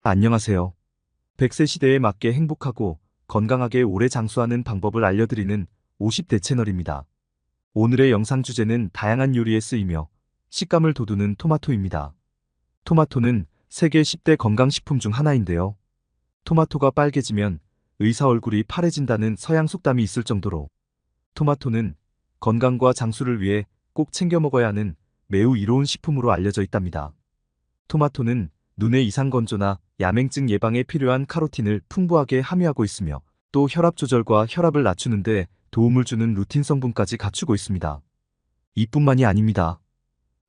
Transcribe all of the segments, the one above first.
안녕하세요. 100세 시대에 맞게 행복하고 건강하게 오래 장수하는 방법을 알려드리는 50대 채널입니다. 오늘의 영상 주제는 다양한 요리에 쓰이며 식감을 돋우는 토마토입니다. 토마토는 세계 10대 건강식품 중 하나인데요. 토마토가 빨개지면 의사 얼굴이 파래진다는 서양 속담이 있을 정도로 토마토는 건강과 장수를 위해 꼭 챙겨 먹어야 하는 매우 이로운 식품으로 알려져 있답니다. 토마토는 눈의 이상 건조나 야맹증 예방에 필요한 카로틴을 풍부하게 함유하고 있으며 또 혈압 조절과 혈압을 낮추는 데 도움을 주는 루틴 성분까지 갖추고 있습니다. 이뿐만이 아닙니다.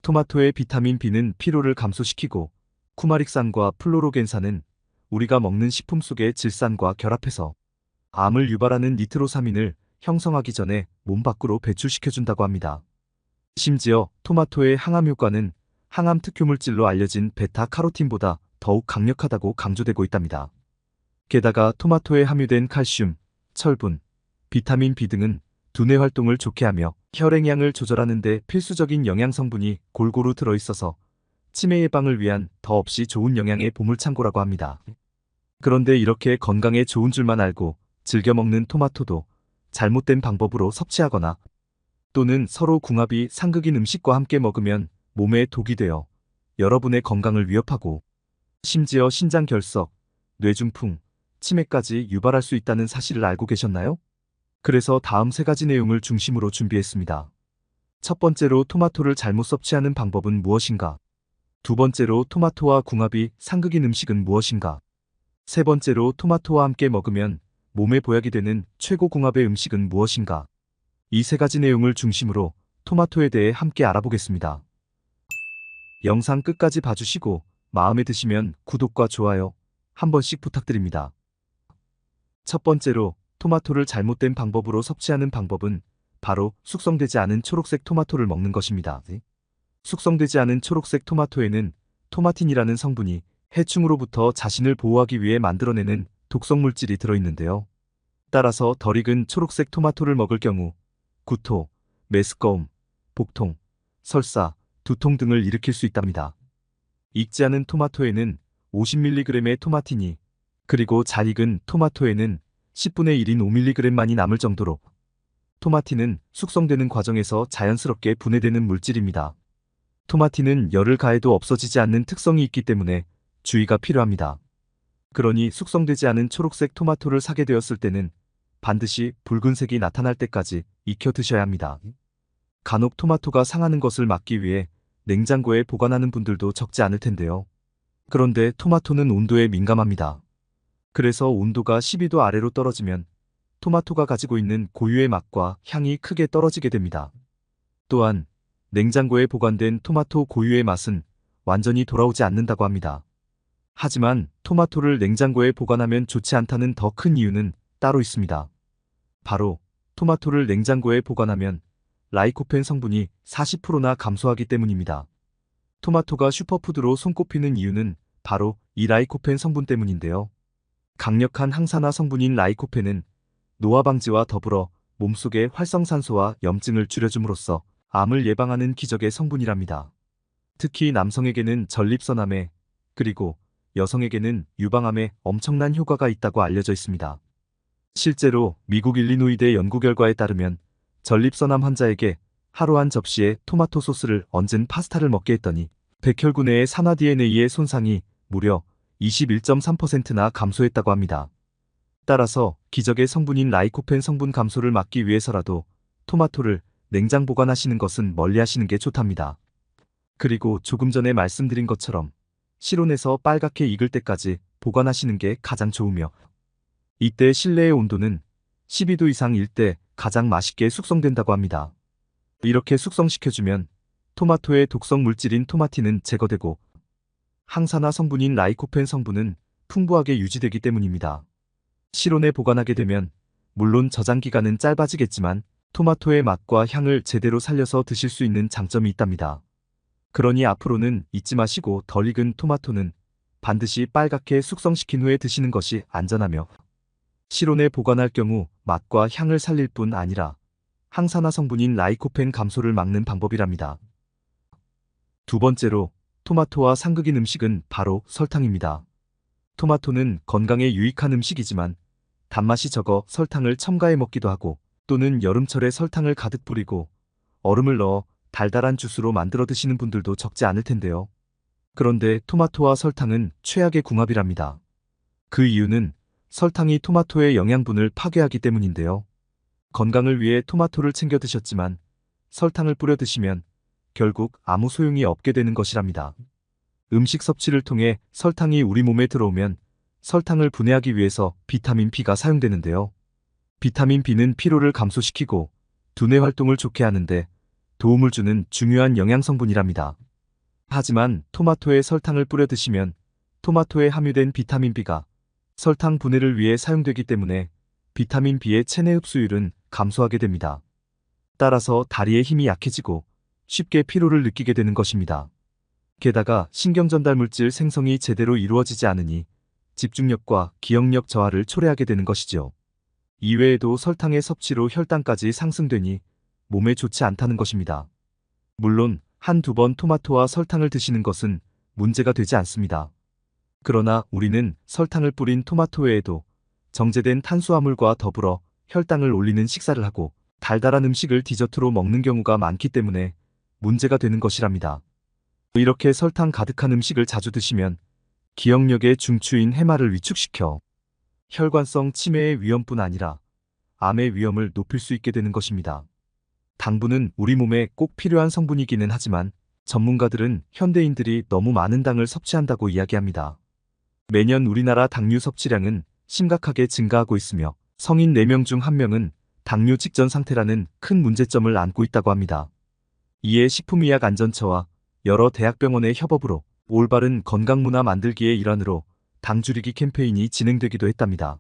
토마토의 비타민 B는 피로를 감소시키고 쿠마릭산과 플로로겐산은 우리가 먹는 식품 속의 질산과 결합해서 암을 유발하는 니트로사민을 형성하기 전에 몸 밖으로 배출시켜준다고 합니다. 심지어 토마토의 항암 효과는 항암 특효물질로 알려진 베타카로틴보다 더욱 강력하다고 강조되고 있답니다. 게다가 토마토에 함유된 칼슘, 철분, 비타민 B 등은 두뇌 활동을 좋게 하며 혈액량을 조절하는 데 필수적인 영양 성분이 골고루 들어있어서 치매 예방을 위한 더없이 좋은 영양의 보물창고라고 합니다. 그런데 이렇게 건강에 좋은 줄만 알고 즐겨 먹는 토마토도 잘못된 방법으로 섭취하거나 또는 서로 궁합이 상극인 음식과 함께 먹으면 몸에 독이 되어 여러분의 건강을 위협하고 심지어 신장 결석, 뇌중풍, 치매까지 유발할 수 있다는 사실을 알고 계셨나요? 그래서 다음 세 가지 내용을 중심으로 준비했습니다. 첫 번째로 토마토를 잘못 섭취하는 방법은 무엇인가? 두 번째로 토마토와 궁합이 상극인 음식은 무엇인가? 세 번째로 토마토와 함께 먹으면 몸에 보약이 되는 최고 궁합의 음식은 무엇인가? 이 세 가지 내용을 중심으로 토마토에 대해 함께 알아보겠습니다. 영상 끝까지 봐주시고 마음에 드시면 구독과 좋아요 한 번씩 부탁드립니다. 첫 번째로 토마토를 잘못된 방법으로 섭취하는 방법은 바로 숙성되지 않은 초록색 토마토를 먹는 것입니다. 숙성되지 않은 초록색 토마토에는 토마틴이라는 성분이 해충으로부터 자신을 보호하기 위해 만들어내는 독성 물질이 들어있는데요. 따라서 덜 익은 초록색 토마토를 먹을 경우 구토, 메스꺼움, 복통, 설사, 두통 등을 일으킬 수 있답니다. 익지 않은 토마토에는 50mg의 토마틴이 그리고 잘 익은 토마토에는 10분의 1인 5mg만이 남을 정도로 토마틴은 숙성되는 과정에서 자연스럽게 분해되는 물질입니다. 토마틴은 열을 가해도 없어지지 않는 특성이 있기 때문에 주의가 필요합니다. 그러니 숙성되지 않은 초록색 토마토를 사게 되었을 때는 반드시 붉은색이 나타날 때까지 익혀 드셔야 합니다. 간혹 토마토가 상하는 것을 막기 위해 냉장고에 보관하는 분들도 적지 않을 텐데요. 그런데 토마토는 온도에 민감합니다. 그래서 온도가 12도 아래로 떨어지면 토마토가 가지고 있는 고유의 맛과 향이 크게 떨어지게 됩니다. 또한 냉장고에 보관된 토마토 고유의 맛은 완전히 돌아오지 않는다고 합니다. 하지만 토마토를 냉장고에 보관하면 좋지 않다는 더 큰 이유는 따로 있습니다. 바로 토마토를 냉장고에 보관하면 라이코펜 성분이 40%나 감소하기 때문입니다. 토마토가 슈퍼푸드로 손꼽히는 이유는 바로 이 라이코펜 성분 때문인데요. 강력한 항산화 성분인 라이코펜은 노화 방지와 더불어 몸속의 활성산소와 염증을 줄여줌으로써 암을 예방하는 기적의 성분이랍니다. 특히 남성에게는 전립선암에 그리고 여성에게는 유방암에 엄청난 효과가 있다고 알려져 있습니다. 실제로 미국 일리노이대 연구 결과에 따르면 전립선암 환자에게 하루 한 접시에 토마토 소스를 얹은 파스타를 먹게 했더니 백혈구내의 산화 DNA의 손상이 무려 21.3%나 감소했다고 합니다. 따라서 기적의 성분인 라이코펜 성분 감소를 막기 위해서라도 토마토를 냉장 보관하시는 것은 멀리하시는 게 좋답니다. 그리고 조금 전에 말씀드린 것처럼 실온에서 빨갛게 익을 때까지 보관하시는 게 가장 좋으며 이때 실내의 온도는 12도 이상일 때 가장 맛있게 숙성된다고 합니다. 이렇게 숙성시켜주면 토마토의 독성 물질인 토마틴은 제거되고 항산화 성분인 라이코펜 성분은 풍부하게 유지되기 때문입니다. 실온에 보관하게 되면 물론 저장 기간은 짧아지겠지만 토마토의 맛과 향을 제대로 살려서 드실 수 있는 장점이 있답니다. 그러니 앞으로는 잊지 마시고 덜 익은 토마토는 반드시 빨갛게 숙성시킨 후에 드시는 것이 안전하며 실온에 보관할 경우 맛과 향을 살릴 뿐 아니라 항산화 성분인 라이코펜 감소를 막는 방법이랍니다. 두 번째로 토마토와 상극인 음식은 바로 설탕입니다. 토마토는 건강에 유익한 음식이지만 단맛이 적어 설탕을 첨가해 먹기도 하고 또는 여름철에 설탕을 가득 뿌리고 얼음을 넣어 달달한 주스로 만들어 드시는 분들도 적지 않을 텐데요. 그런데 토마토와 설탕은 최악의 궁합이랍니다. 그 이유는 설탕이 토마토의 영양분을 파괴하기 때문인데요. 건강을 위해 토마토를 챙겨 드셨지만 설탕을 뿌려 드시면 결국 아무 소용이 없게 되는 것이랍니다. 음식 섭취를 통해 설탕이 우리 몸에 들어오면 설탕을 분해하기 위해서 비타민 B가 사용되는데요. 비타민 B는 피로를 감소시키고 두뇌 활동을 좋게 하는데 도움을 주는 중요한 영양 성분이랍니다. 하지만 토마토에 설탕을 뿌려 드시면 토마토에 함유된 비타민 B가 설탕 분해를 위해 사용되기 때문에 비타민 B의 체내 흡수율은 감소하게 됩니다. 따라서 다리의 힘이 약해지고 쉽게 피로를 느끼게 되는 것입니다. 게다가 신경전달 물질 생성이 제대로 이루어지지 않으니 집중력과 기억력 저하를 초래하게 되는 것이죠. 이외에도 설탕의 섭취로 혈당까지 상승되니 몸에 좋지 않다는 것입니다. 물론 한두 번 토마토와 설탕을 드시는 것은 문제가 되지 않습니다. 그러나 우리는 설탕을 뿌린 토마토 외에도 정제된 탄수화물과 더불어 혈당을 올리는 식사를 하고 달달한 음식을 디저트로 먹는 경우가 많기 때문에 문제가 되는 것이랍니다. 이렇게 설탕 가득한 음식을 자주 드시면 기억력의 중추인 해마를 위축시켜 혈관성 치매의 위험뿐 아니라 암의 위험을 높일 수 있게 되는 것입니다. 당분은 우리 몸에 꼭 필요한 성분이기는 하지만 전문가들은 현대인들이 너무 많은 당을 섭취한다고 이야기합니다. 매년 우리나라 당류 섭취량은 심각하게 증가하고 있으며 성인 4명 중 1명은 당뇨 직전 상태라는 큰 문제점을 안고 있다고 합니다. 이에 식품의약안전처와 여러 대학병원의 협업으로 올바른 건강문화 만들기의 일환으로 당 줄이기 캠페인이 진행되기도 했답니다.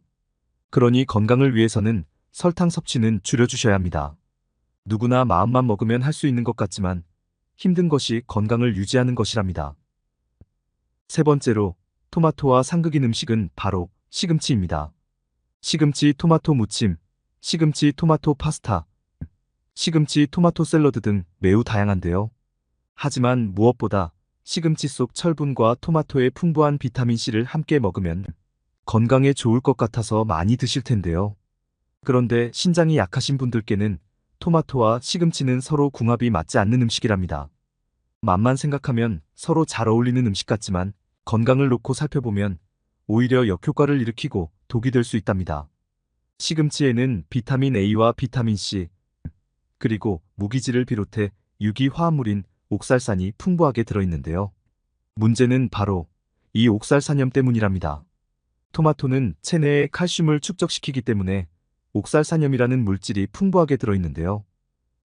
그러니 건강을 위해서는 설탕 섭취는 줄여주셔야 합니다. 누구나 마음만 먹으면 할 수 있는 것 같지만 힘든 것이 건강을 유지하는 것이랍니다. 세 번째로 토마토와 상극인 음식은 바로 시금치입니다. 시금치 토마토 무침, 시금치 토마토 파스타, 시금치 토마토 샐러드 등 매우 다양한데요. 하지만 무엇보다 시금치 속 철분과 토마토의 풍부한 비타민C를 함께 먹으면 건강에 좋을 것 같아서 많이 드실 텐데요. 그런데 신장이 약하신 분들께는 토마토와 시금치는 서로 궁합이 맞지 않는 음식이랍니다. 맛만 생각하면 서로 잘 어울리는 음식 같지만 건강을 놓고 살펴보면 오히려 역효과를 일으키고 독이 될 수 있답니다. 시금치에는 비타민 A와 비타민 C, 그리고 무기질을 비롯해 유기화합물인 옥살산이 풍부하게 들어있는데요. 문제는 바로 이 옥살산염 때문이랍니다. 토마토는 체내에 칼슘을 축적시키기 때문에 옥살산염이라는 물질이 풍부하게 들어있는데요.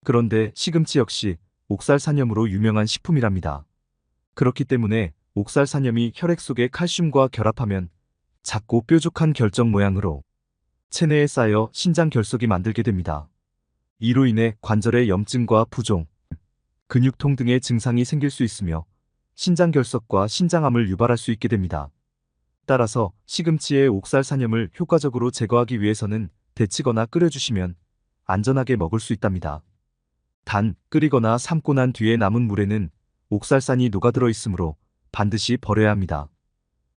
그런데 시금치 역시 옥살산염으로 유명한 식품이랍니다. 그렇기 때문에 옥살산염이 혈액 속의 칼슘과 결합하면 작고 뾰족한 결정 모양으로 체내에 쌓여 신장 결석이 만들게 됩니다. 이로 인해 관절의 염증과 부종, 근육통 등의 증상이 생길 수 있으며 신장 결석과 신장암을 유발할 수 있게 됩니다. 따라서 시금치의 옥살산염을 효과적으로 제거하기 위해서는 데치거나 끓여주시면 안전하게 먹을 수 있답니다. 단, 끓이거나 삶고 난 뒤에 남은 물에는 옥살산이 녹아들어 있으므로 반드시 버려야 합니다.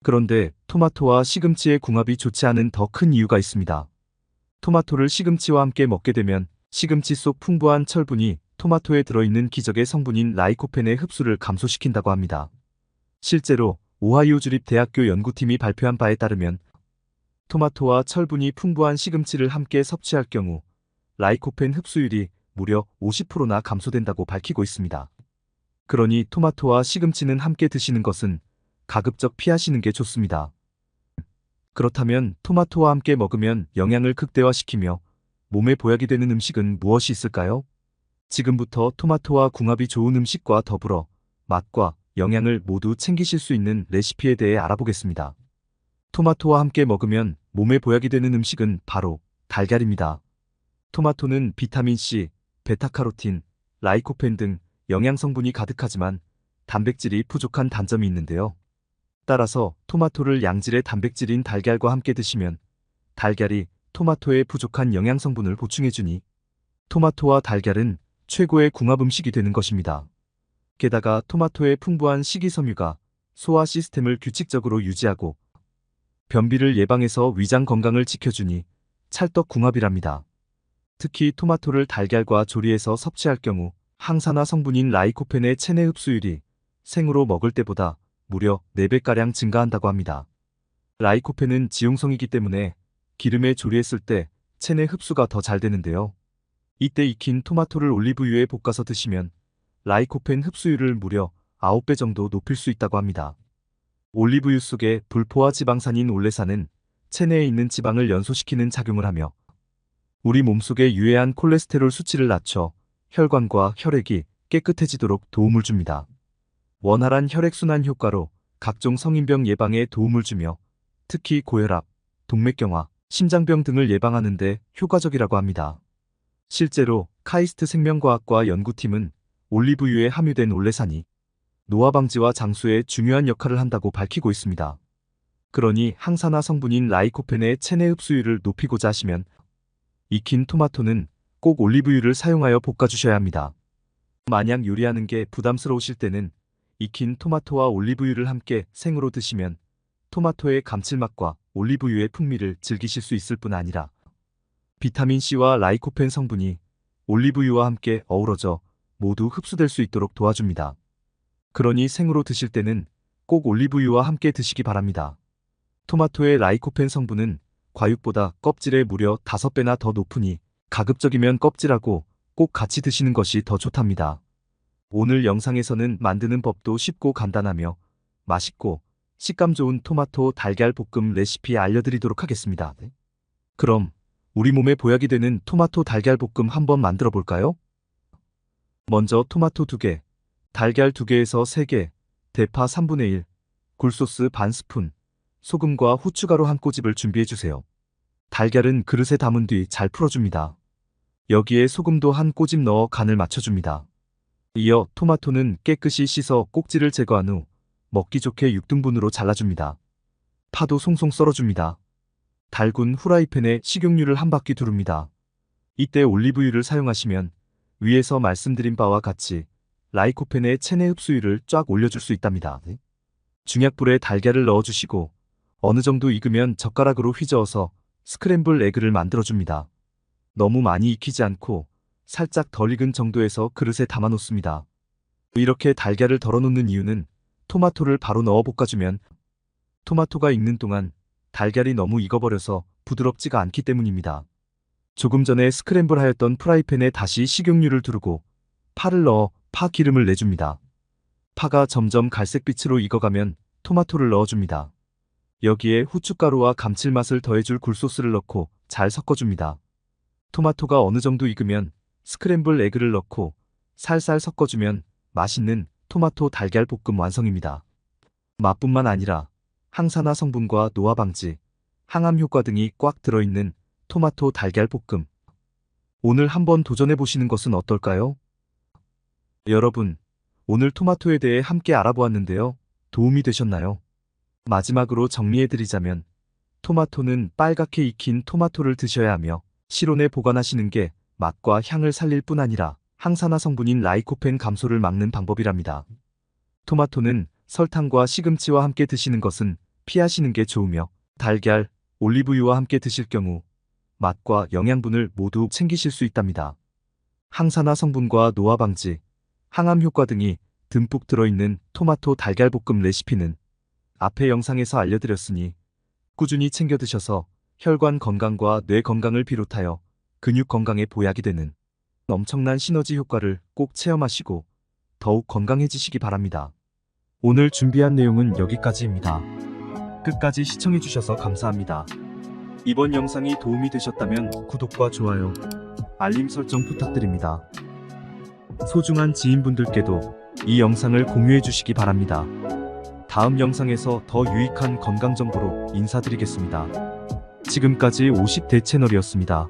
그런데 토마토와 시금치의 궁합이 좋지 않은 더 큰 이유가 있습니다. 토마토를 시금치와 함께 먹게 되면 시금치 속 풍부한 철분이 토마토에 들어있는 기적의 성분인 라이코펜의 흡수를 감소시킨다고 합니다. 실제로 오하이오 주립대학교 연구팀이 발표한 바에 따르면 토마토와 철분이 풍부한 시금치를 함께 섭취할 경우 라이코펜 흡수율이 무려 50%나 감소된다고 밝히고 있습니다. 그러니 토마토와 시금치는 함께 드시는 것은 가급적 피하시는 게 좋습니다. 그렇다면 토마토와 함께 먹으면 영양을 극대화시키며 몸에 보약이 되는 음식은 무엇이 있을까요? 지금부터 토마토와 궁합이 좋은 음식과 더불어 맛과 영양을 모두 챙기실 수 있는 레시피에 대해 알아보겠습니다. 토마토와 함께 먹으면 몸에 보약이 되는 음식은 바로 달걀입니다. 토마토는 비타민C, 베타카로틴, 라이코펜 등 영양성분이 가득하지만 단백질이 부족한 단점이 있는데요. 따라서 토마토를 양질의 단백질인 달걀과 함께 드시면 달걀이 토마토의 부족한 영양성분을 보충해주니 토마토와 달걀은 최고의 궁합 음식이 되는 것입니다. 게다가 토마토의 풍부한 식이섬유가 소화 시스템을 규칙적으로 유지하고 변비를 예방해서 위장 건강을 지켜주니 찰떡궁합이랍니다. 특히 토마토를 달걀과 조리해서 섭취할 경우 항산화 성분인 라이코펜의 체내 흡수율이 생으로 먹을 때보다 무려 4배가량 증가한다고 합니다. 라이코펜은 지용성이기 때문에 기름에 조리했을 때 체내 흡수가 더 잘 되는데요. 이때 익힌 토마토를 올리브유에 볶아서 드시면 라이코펜 흡수율을 무려 9배 정도 높일 수 있다고 합니다. 올리브유 속의 불포화 지방산인 올레산은 체내에 있는 지방을 연소시키는 작용을 하며 우리 몸속에 유해한 콜레스테롤 수치를 낮춰 혈관과 혈액이 깨끗해지도록 도움을 줍니다. 원활한 혈액순환 효과로 각종 성인병 예방에 도움을 주며 특히 고혈압, 동맥경화, 심장병 등을 예방하는 데 효과적이라고 합니다. 실제로 카이스트 생명과학과 연구팀은 올리브유에 함유된 올레산이 노화 방지와 장수에 중요한 역할을 한다고 밝히고 있습니다. 그러니 항산화 성분인 라이코펜의 체내 흡수율을 높이고자 하시면 익힌 토마토는 꼭 올리브유를 사용하여 볶아주셔야 합니다. 만약 요리하는 게 부담스러우실 때는 익힌 토마토와 올리브유를 함께 생으로 드시면 토마토의 감칠맛과 올리브유의 풍미를 즐기실 수 있을 뿐 아니라 비타민C와 라이코펜 성분이 올리브유와 함께 어우러져 모두 흡수될 수 있도록 도와줍니다. 그러니 생으로 드실 때는 꼭 올리브유와 함께 드시기 바랍니다. 토마토의 라이코펜 성분은 과육보다 껍질에 무려 5배나 더 높으니 가급적이면 껍질하고 꼭 같이 드시는 것이 더 좋답니다. 오늘 영상에서는 만드는 법도 쉽고 간단하며 맛있고 식감 좋은 토마토 달걀 볶음 레시피 알려드리도록 하겠습니다. 그럼 우리 몸에 보약이 되는 토마토 달걀 볶음 한번 만들어 볼까요? 먼저 토마토 2개, 달걀 2개에서 3개, 대파 3분의 1, 굴소스 반 스푼, 소금과 후추가루 한 꼬집을 준비해주세요. 달걀은 그릇에 담은 뒤 잘 풀어줍니다. 여기에 소금도 한 꼬집 넣어 간을 맞춰줍니다. 이어 토마토는 깨끗이 씻어 꼭지를 제거한 후 먹기 좋게 6등분으로 잘라줍니다. 파도 송송 썰어줍니다. 달군 후라이팬에 식용유를 한 바퀴 두릅니다. 이때 올리브유를 사용하시면 위에서 말씀드린 바와 같이 라이코펜의 체내 흡수율을 쫙 올려줄 수 있답니다. 중약불에 달걀을 넣어주시고 어느 정도 익으면 젓가락으로 휘저어서 스크램블 에그를 만들어줍니다. 너무 많이 익히지 않고 살짝 덜 익은 정도에서 그릇에 담아 놓습니다. 이렇게 달걀을 덜어놓는 이유는 토마토를 바로 넣어 볶아주면 토마토가 익는 동안 달걀이 너무 익어버려서 부드럽지가 않기 때문입니다. 조금 전에 스크램블 하였던 프라이팬에 다시 식용유를 두르고 파를 넣어 파 기름을 내줍니다. 파가 점점 갈색빛으로 익어가면 토마토를 넣어줍니다. 여기에 후춧가루와 감칠맛을 더해줄 굴소스를 넣고 잘 섞어줍니다. 토마토가 어느 정도 익으면 스크램블 에그를 넣고 살살 섞어주면 맛있는 토마토 달걀 볶음 완성입니다. 맛뿐만 아니라 항산화 성분과 노화 방지, 항암 효과 등이 꽉 들어있는 토마토 달걀 볶음. 오늘 한번 도전해보시는 것은 어떨까요? 여러분, 오늘 토마토에 대해 함께 알아보았는데요. 도움이 되셨나요? 마지막으로 정리해드리자면 토마토는 빨갛게 익힌 토마토를 드셔야 하며 실온에 보관하시는 게 맛과 향을 살릴 뿐 아니라 항산화 성분인 라이코펜 감소를 막는 방법이랍니다. 토마토는 설탕과 시금치와 함께 드시는 것은 피하시는 게 좋으며 달걀, 올리브유와 함께 드실 경우 맛과 영양분을 모두 챙기실 수 있답니다. 항산화 성분과 노화 방지, 항암 효과 등이 듬뿍 들어있는 토마토 달걀 볶음 레시피는 앞의 영상에서 알려드렸으니 꾸준히 챙겨 드셔서 혈관 건강과 뇌 건강을 비롯하여 근육 건강에 보약이 되는 엄청난 시너지 효과를 꼭 체험하시고 더욱 건강해지시기 바랍니다. 오늘 준비한 내용은 여기까지입니다. 끝까지 시청해주셔서 감사합니다. 이번 영상이 도움이 되셨다면 구독과 좋아요, 알림 설정 부탁드립니다. 소중한 지인분들께도 이 영상을 공유해 주시기 바랍니다. 다음 영상에서 더 유익한 건강 정보로 인사드리겠습니다. 지금까지 50대 채널이었습니다.